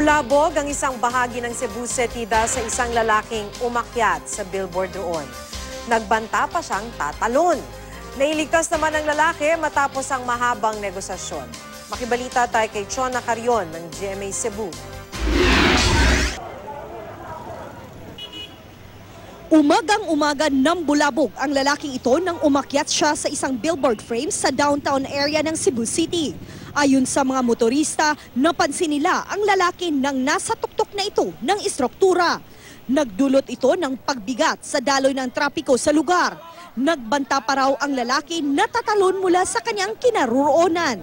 Nabulabog ang isang bahagi ng Cebu City dahil sa isang lalaking umakyat sa billboard roon. Nagbanta pa siyang tatalon. Nailigtas naman ang lalaki matapos ang mahabang negosasyon. Makibalita tayo kay Chona Carion ng GMA Cebu. Umagang-umaga nang bulabog ang lalaking ito nang umakyat siya sa isang billboard frame sa downtown area ng Cebu City. Ayon sa mga motorista, napansin nila ang lalaki nang nasa tuktok na ito ng istruktura. Nagdulot ito ng pagbigat sa daloy ng trapiko sa lugar. Nagbanta pa raw ang lalaki na tatalon mula sa kanyang kinaroroonan.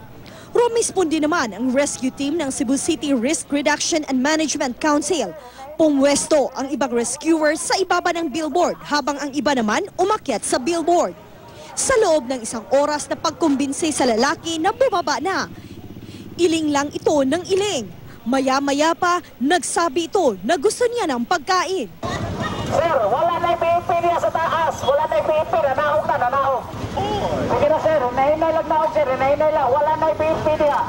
Rumispondi naman ang rescue team ng Cebu City Risk Reduction and Management Council. Pumwesto ang ibang rescuers sa ibaba ng billboard habang ang iba naman umakyat sa billboard. Sa loob ng isang oras na pagkumbinsi sa lalaki na bumaba na. Iling lang ito ng iling. Maya-maya pa, nagsabi ito na gusto niya ng pagkain. Sir, wala na yung PNP niya sa taas. Wala na yung PNP. Nanaog na, nanaog. Sige na sir, nahinay lang naog sir, nahinay lang. Wala na yung PNP niya.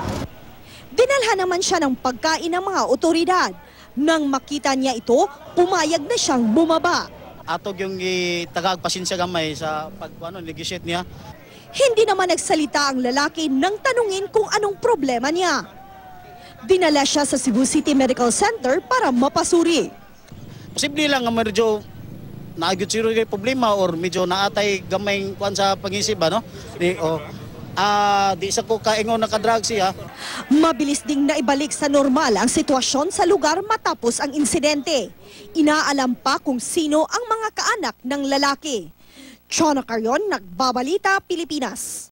Dinalhan naman siya ng pagkain ng mga otoridad. Nang makita niya ito, pumayag na siyang bumaba. Atog yung tagagpasinsya gamay sa negotiate niya. Hindi naman nagsalita ang lalaki nang tanungin kung anong problema niya. Dinala siya sa Cebu City Medical Center para mapasuri. Posible lang nga medyo naagyot siro kay problema or medyo naatay gamay kuan sa pag-isip ba no? Di sa ko kaingon naka-drug siya. Mabilis ding naibalik sa normal ang sitwasyon sa lugar matapos ang insidente. Inaalam pa kung sino ang mga kaanak ng lalaki. Chona Carion, Nagbabalita, Pilipinas.